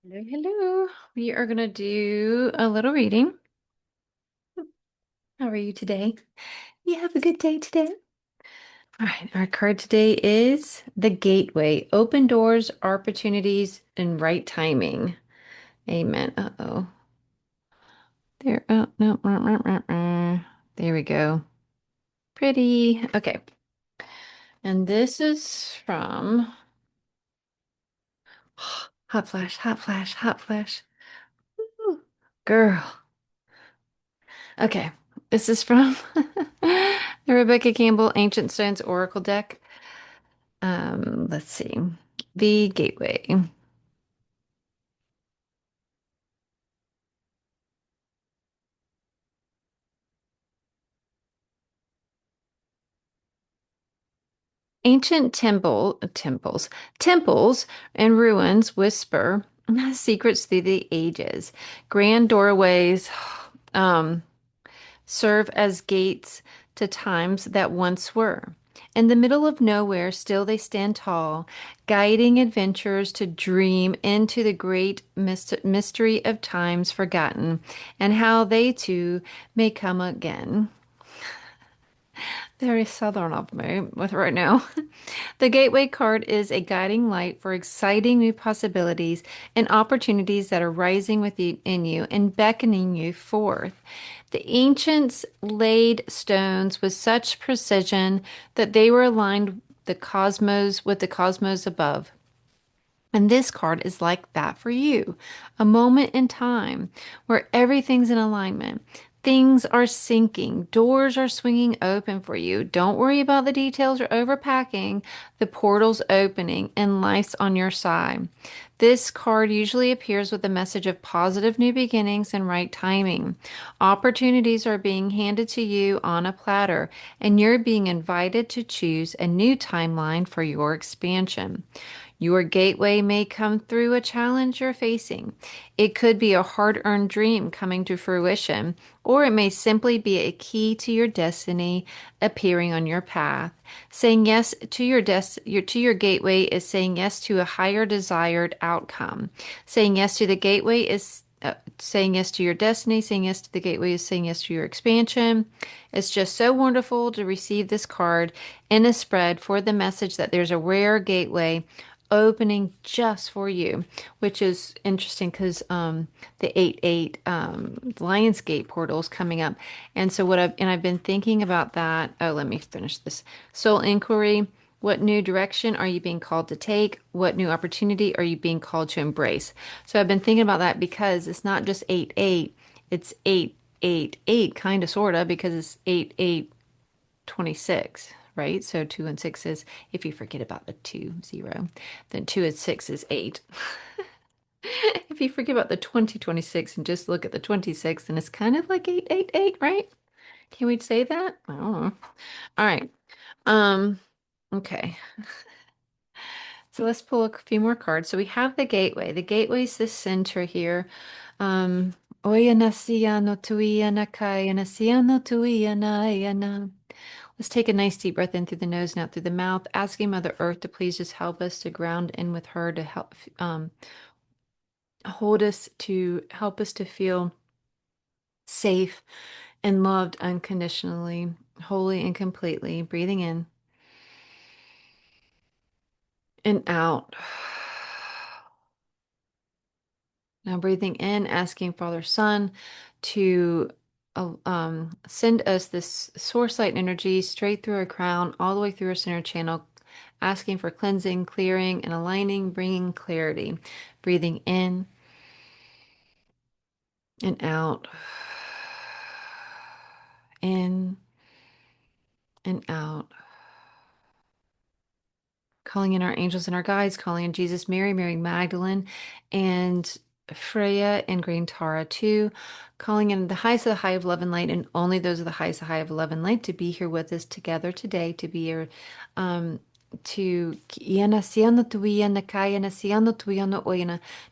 Hello, hello. We are going to do a little reading. How are you today? You have a good day today? All right, our card today is the Gateway. Open doors, opportunities, and right timing. Amen. Uh-oh. There. Oh, no. There we go. Pretty. Okay. And this is from Hot Flash, Hot Flash, Hot Flash. Ooh, girl. Okay. This is from the Rebecca Campbell Ancient Stones Oracle deck. Let's see. The Gateway. Ancient temples and ruins whisper secrets through the ages. Grand doorways, um, serve as gates to times that once were. In the middle of nowhere, still they stand tall, guiding adventurers to dream into the great mystery of times forgotten and how they too may come again. Very southern of me with right now. The Gateway card is a guiding light for exciting new possibilities and opportunities that are rising within you and beckoning you forth. The ancients laid stones with such precision that they were aligned the cosmos above. And this card is like that for you. A moment in time where everything's in alignment. Things are syncing. Doors are swinging open for you. Don't worry about the details or overpacking. The portal's opening and life's on your side. This card usually appears with a message of positive new beginnings and right timing. Opportunities are being handed to you on a platter, and you're being invited to choose a new timeline for your expansion. Your gateway may come through a challenge you're facing. It could be a hard-earned dream coming to fruition, or it may simply be a key to your destiny appearing on your path. Saying yes to your gateway is saying yes to a higher desired outcome. Saying yes to the gateway is saying yes to your destiny. Saying yes to the gateway is saying yes to your expansion. It's just so wonderful to receive this card in a spread for the message that there's a rare gateway opening just for you, which is interesting because the 8-8 Lionsgate portal is coming up. And so I've been thinking about that. Oh, let me finish this. Soul inquiry. What new direction are you being called to take? What new opportunity are you being called to embrace? So I've been thinking about that because it's not just 8-8, it's 8-8-8, kind of, sort of, because it's 8-8-26, right? So 2 and 6 is, if you forget about the 2-0, then 2 and 6 is 8. If you forget about the 2026 and just look at the 26, then it's kind of like 8-8-8, right? Can we say that? I don't know. All right. Um, okay. So let's pull a few more cards. So we have the gateway. The gateway is the center here. Oya nasiya no tuiya na kaya nasiya no tuiya na ya na. Let's take a nice deep breath in through the nose and out through the mouth, asking Mother Earth to please just help us to ground in with her to help hold us to help us to feel safe and loved unconditionally, wholly and completely. Breathing in and out. Now breathing in, asking Father Sun to send us this source light energy straight through our crown, all the way through our center channel, asking for cleansing, clearing, and aligning, bringing clarity. Breathing in and out, in and out. Calling in our angels and our guides, calling in Jesus, Mary, Mary Magdalene, and Freya and Green Tara too, calling in the highest of the high of love and light, and only those of the highest of high of love and light to be here with us together today, to be here, to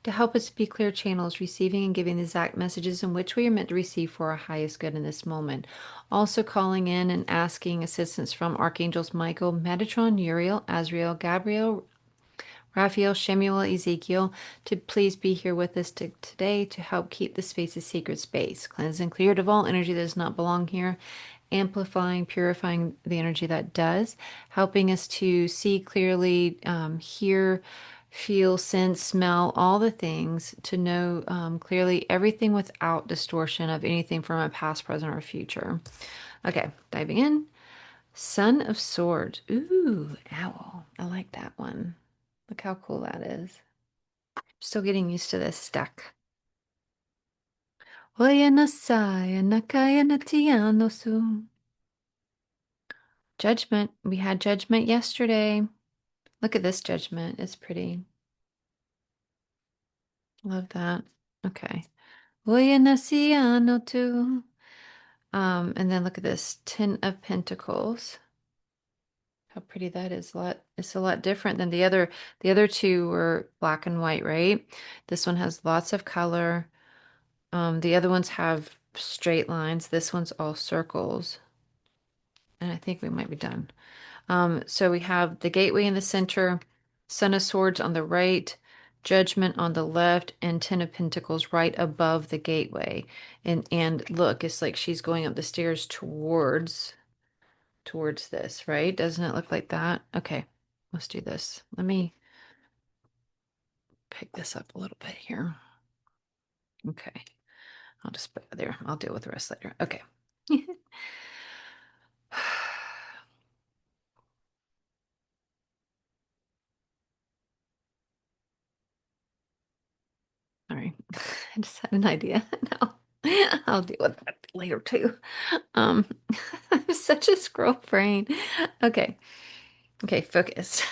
to help us be clear channels, receiving and giving the exact messages in which we are meant to receive for our highest good in this moment. Also calling in and asking assistance from Archangels Michael, Metatron, Uriel, Azrael, Gabriel, Raphael, Shemuel, Ezekiel, to please be here with us today to help keep the space a sacred space, cleanse and cleared of all energy that does not belong here, amplifying, purifying the energy that does, helping us to see clearly, hear, feel, sense, smell, all the things, to know clearly everything without distortion of anything from a past, present, or future. Okay, diving in. Son of Swords. Ooh, owl. I like that one. Look how cool that is. Still getting used to this stack. Oya nasaya nakaya natiano su. Judgment. We had judgment yesterday. Look at this judgment. It's pretty. Love that. Okay. Oya nasiano tu. And then look at this Ten of Pentacles. How pretty that is. It's a lot different than the other two were black and white, right? This one has lots of color. The other ones have straight lines. This one's all circles. And I think we might be done. So we have the gateway in the center, Son of Swords on the right, Judgment on the left, and Ten of Pentacles right above the gateway. And look, it's like she's going up the stairs towards this, right? Doesn't it look like that? Okay, let's do this. Let me pick this up a little bit here. Okay, I'll just put it there. I'll deal with the rest later. Okay. Sorry, I just had an idea. No, I'll deal with that later too. Um, I'm such a squirrel brain. Okay, okay, focus.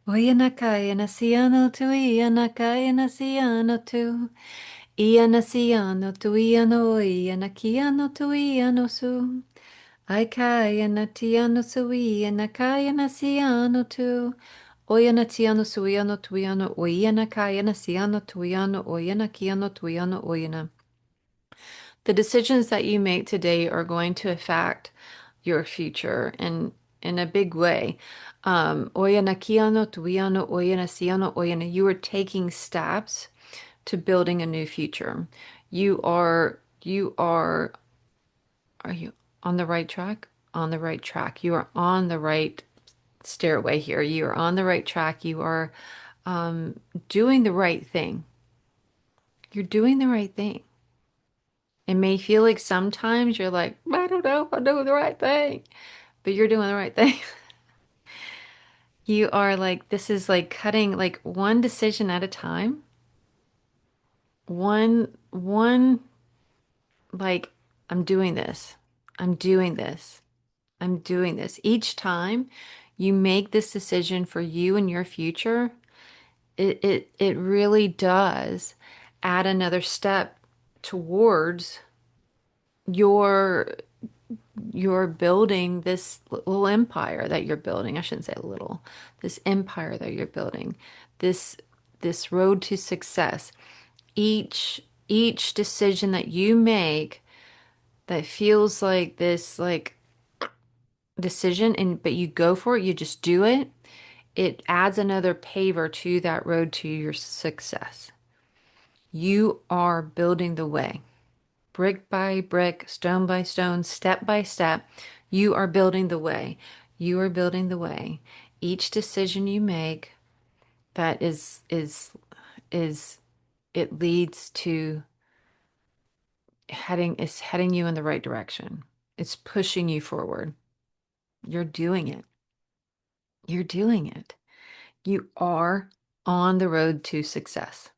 Oyanakaya nasiano tu ianakaya nasiano tu ianasiano tu iano ianakiano tu iano su aikaya natiano su ianakaya nasiano tu Oyanatiano suiano tuiano oiana kayana siano tuiano oyana kiano tuiano oyana. The decisions that you make today are going to affect your future in a big way. Oyana kiano tuiano oyana siano oyana. You are taking steps to building a new future. Are you on the right track? On the right track. You are on the right stairway here. You are on the right track. You are doing the right thing. You're doing the right thing. It may feel like sometimes you're like, I don't know if I'm doing the right thing, but you're doing the right thing. You are like, this is like cutting like one decision at a time. One, like, I'm doing this. I'm doing this. I'm doing this. Each time you make this decision for you and your future, it really does add another step towards your you're building this little empire that you're building. I shouldn't say little. This empire that you're building. This this road to success. Each decision that you make that feels like this like decision and but you go for it, you just do it. It adds another paver to that road to your success. You are building the way. Brick by brick, stone by stone, step by step, you are building the way. You are building the way. Each decision you make that is it leads to heading you in the right direction. It's pushing you forward. You're doing it. You're doing it. You are on the road to success.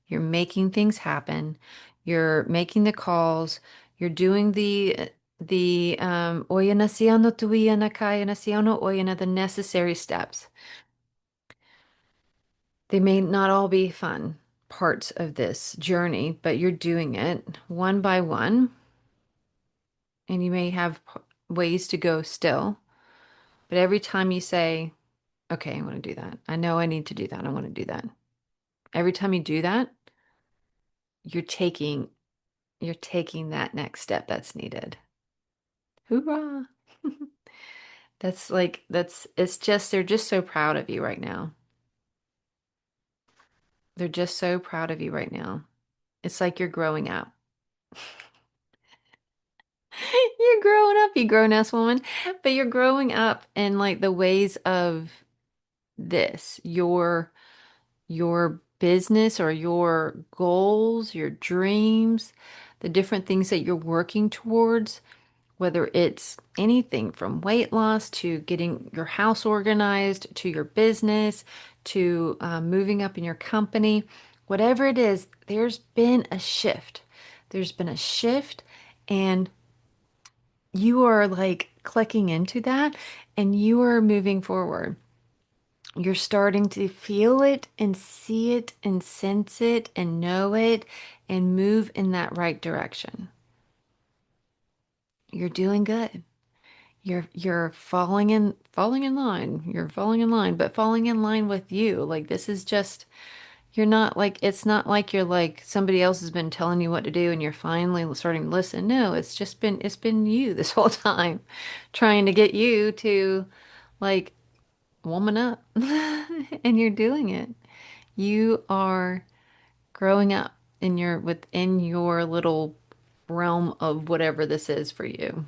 You're making things happen. You're making the calls. You're doing the oyana siano tuiana kayana siano oyana, the necessary steps. They may not all be fun parts of this journey, but you're doing it one by one, and you may have ways to go still. But every time you say, okay, I want to do that. I know I need to do that. I want to do that. Every time you do that, you're taking you're taking that next step that's needed. Hoorah! That's like, it's just, they're just so proud of you right now. They're just so proud of you right now. It's like you're growing up. You're growing up, you grown-ass woman, but you're growing up in like the ways of this, your business or your goals, your dreams, the different things that you're working towards, whether it's anything from weight loss to getting your house organized to your business to moving up in your company, whatever it is, there's been a shift. There's been a shift, and you are like clicking into that and you are moving forward. You're starting to feel it and see it and sense it and know it and move in that right direction. You're doing good. You're falling in line. You're falling in line, but falling in line with you. Like this is just you're not like it's not like you're like somebody else has been telling you what to do and you're finally starting to listen. No, it's been you this whole time trying to get you to like woman up. And you're doing it. You are growing up in your within your little realm of whatever this is for you.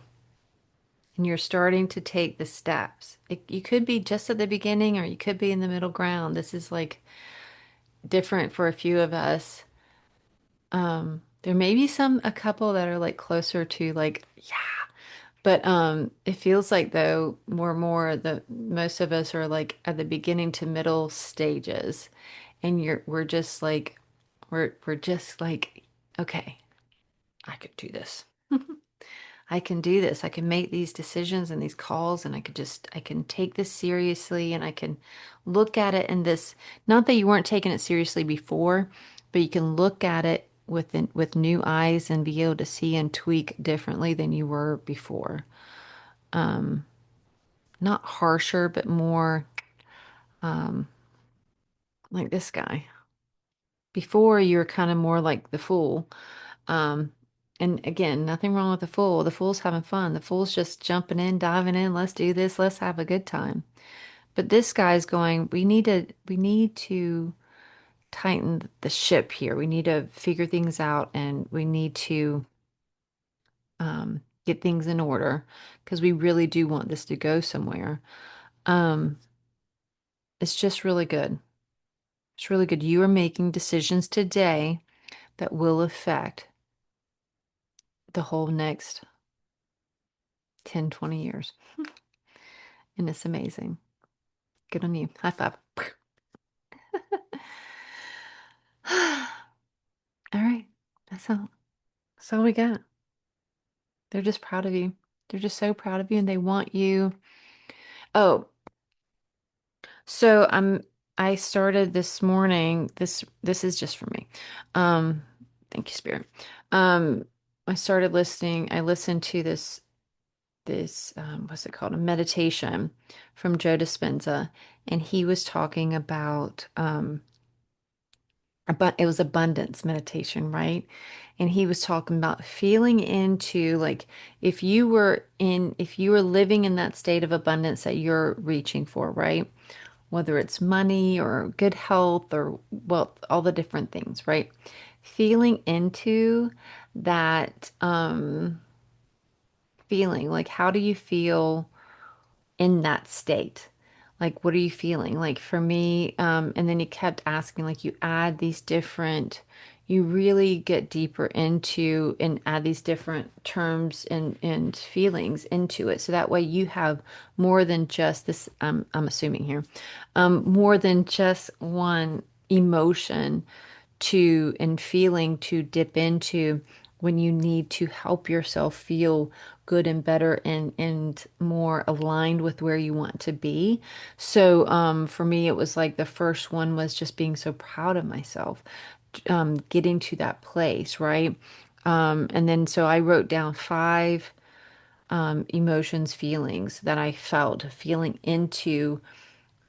And you're starting to take the steps. You could be just at the beginning or you could be in the middle ground. This is like different for a few of us. There may be a couple that are like closer to like, yeah, but it feels like though more and more the most of us are like at the beginning to middle stages, and we're just like, okay, I could do this. I can do this. I can make these decisions and these calls, and I can take this seriously, and I can look at it in this, not that you weren't taking it seriously before, but you can look at it with new eyes and be able to see and tweak differently than you were before. Not harsher, but more like this guy. Before you were kind of more like the fool. Um, and again, nothing wrong with the fool. The fool's having fun. The fool's just jumping in, diving in. Let's do this. Let's have a good time. But this guy's going, we need to tighten the ship here. We need to figure things out and we need to get things in order because we really do want this to go somewhere. Um, it's just really good. It's really good. You are making decisions today that will affect the whole next 10, 20 years. And it's amazing. Good on you. High five. All right. That's all we got. They're just proud of you. They're just so proud of you and they want you. Oh, so I started this morning. This is just for me. Um, thank you, Spirit. Um, I listened to this what's it called? A meditation from Joe Dispenza, and he was talking about but it was abundance meditation, right? And he was talking about feeling into like if you were living in that state of abundance that you're reaching for, right? Whether it's money or good health or wealth, all the different things, right? Feeling into that feeling, like how do you feel in that state? Like, what are you feeling? Like for me, and then he kept asking, like, you really get deeper into and add these different terms and feelings into it. So that way you have more than just this, I'm assuming here, more than just one emotion and feeling to dip into when you need to help yourself feel good and better and more aligned with where you want to be. So for me, it was like the first one was just being so proud of myself, getting to that place, right? And then so I wrote down five emotions, feelings that I felt feeling into.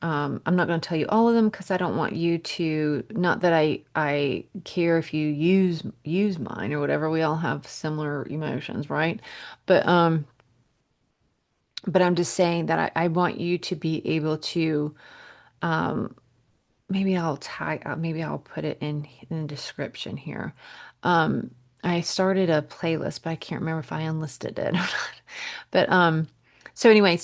I'm not going to tell you all of them because I don't want you to, not that I care if you use mine or whatever. We all have similar emotions, right? But but I'm just saying that I want you to be able to maybe I'll put it in the description here. Um, I started a playlist, but I can't remember if I unlisted it or not. But so anyway,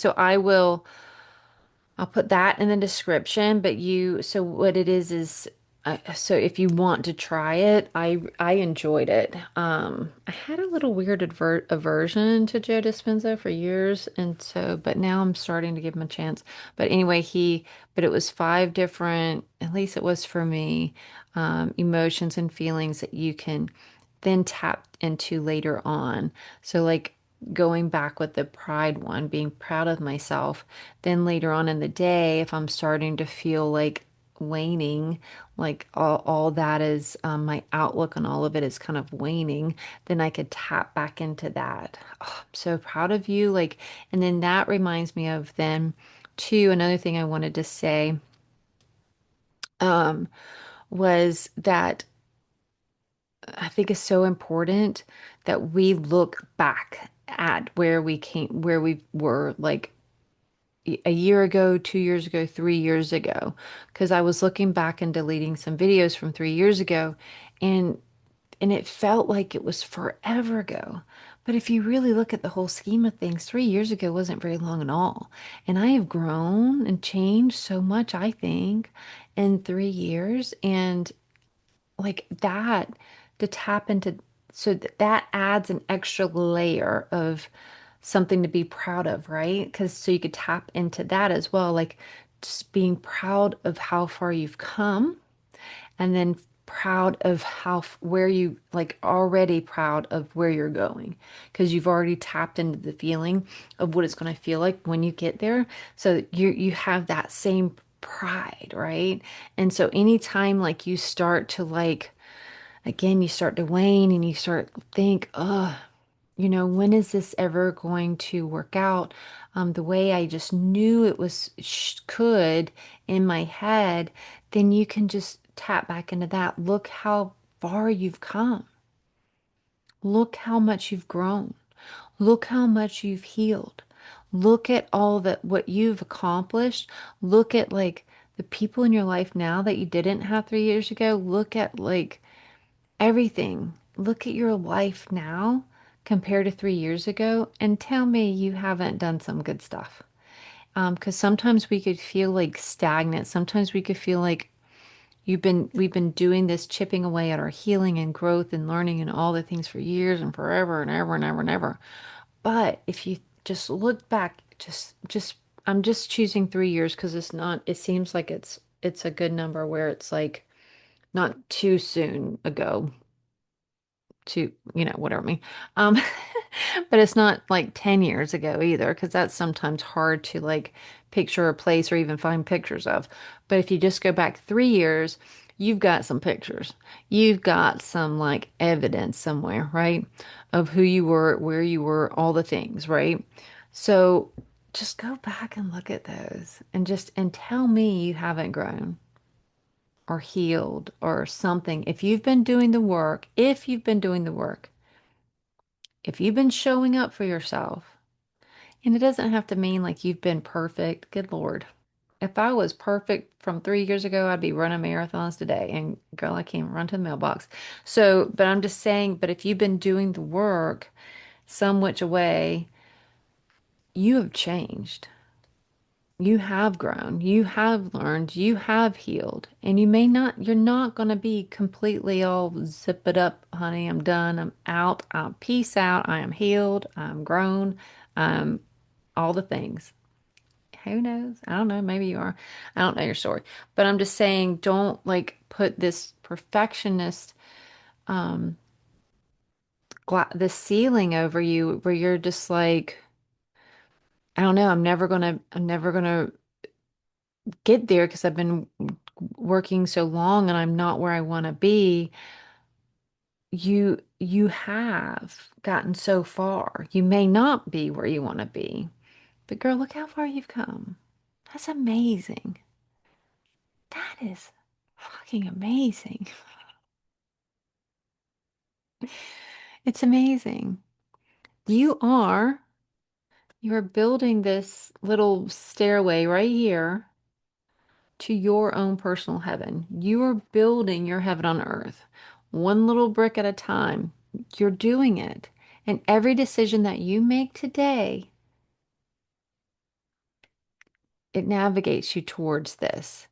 I'll put that in the description, but so what it is, so if you want to try it, I enjoyed it. I had a little weird aversion to Joe Dispenza for years, and so, but now I'm starting to give him a chance. But anyway, but it was five different, at least it was for me, emotions and feelings that you can then tap into later on. So like going back with the pride one, being proud of myself. Then later on in the day, if I'm starting to feel like waning, like all that is my outlook on all of it is kind of waning, then I could tap back into that. Oh, I'm so proud of you. Like, and then that reminds me of then too, another thing I wanted to say um, was that I think is so important that we look back at where we were like a year ago, 2 years ago, 3 years ago. Because I was looking back and deleting some videos from 3 years ago, and it felt like it was forever ago. But if you really look at the whole scheme of things, 3 years ago wasn't very long at all. And I have grown and changed so much, I think, in 3 years. And like that to tap into so that adds an extra layer of something to be proud of, right? Because so you could tap into that as well, like just being proud of how far you've come, and then proud of where you like already proud of where you're going because you've already tapped into the feeling of what it's going to feel like when you get there. So you have that same pride, right? And so anytime like you start to like again, you start to wane and you start to think, oh, when is this ever going to work out? The way I just knew it could in my head, then you can just tap back into that. Look how far you've come. Look how much you've grown. Look how much you've healed. Look at all that what you've accomplished. Look at like the people in your life now that you didn't have 3 years ago. Look at like everything. Look at your life now compared to 3 years ago and tell me you haven't done some good stuff. Because sometimes we could feel like stagnant. Sometimes we could feel like we've been doing this chipping away at our healing and growth and learning and all the things for years and forever and ever and ever and ever. But if you just look back, I'm just choosing 3 years because it's not, it seems like it's a good number where it's like not too soon ago to, whatever I mean. Um, but it's not like 10 years ago either, because that's sometimes hard to like picture a place or even find pictures of. But if you just go back 3 years, you've got some pictures. You've got some like evidence somewhere, right? Of who you were, where you were, all the things, right? So just go back and look at those and tell me you haven't grown or healed or something. If you've been doing the work, if you've been showing up for yourself, and it doesn't have to mean like you've been perfect. Good Lord. If I was perfect from 3 years ago, I'd be running marathons today. And girl, I can't run to the mailbox. So, but I'm just saying, but if you've been doing the work some which way, you have changed. You have grown, you have learned, you have healed, and you're not going to be completely all zip it up, honey. I'm done. I'm out. Peace out. I am healed. I'm grown. I'm all the things. Who knows? I don't know. Maybe you are. I don't know your story, but I'm just saying, don't like put this perfectionist, um, this ceiling over you where you're just like, I don't know. I'm never gonna get there because I've been working so long and I'm not where I want to be. You have gotten so far. You may not be where you want to be, but girl, look how far you've come. That's amazing. That is fucking amazing. It's amazing. You are you're building this little stairway right here to your own personal heaven. You are building your heaven on earth, one little brick at a time. You're doing it. And every decision that you make today, it navigates you towards this.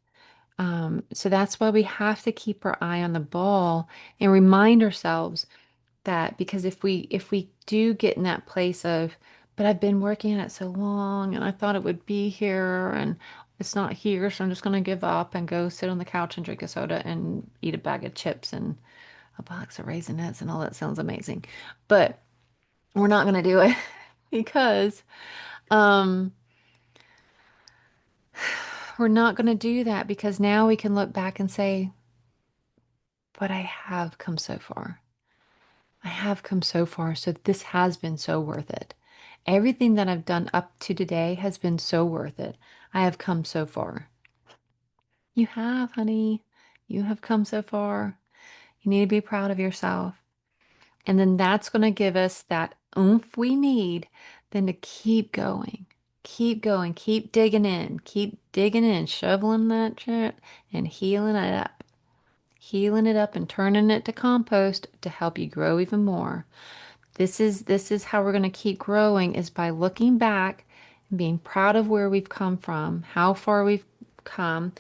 So that's why we have to keep our eye on the ball and remind ourselves that because if we do get in that place of, but I've been working at it so long and I thought it would be here and it's not here, so I'm just gonna give up and go sit on the couch and drink a soda and eat a bag of chips and a box of Raisinets and all that sounds amazing. But we're not gonna do it because um we're not gonna do that because now we can look back and say, but I have come so far. I have come so far, so this has been so worth it. Everything that I've done up to today has been so worth it. I have come so far. You have, honey. You have come so far. You need to be proud of yourself. And then that's going to give us that oomph we need then to keep going, keep digging in, shoveling that shit and healing it up and turning it to compost to help you grow even more. This is how we're going to keep growing is by looking back and being proud of where we've come from, how far we've come,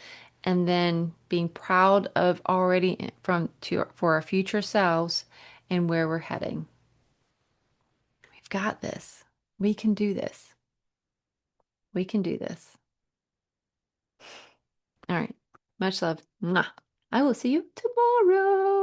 and then being proud of already from to for our future selves and where we're heading. We've got this. We can do this. We can do this. All right. Much love. Mwah. I will see you tomorrow.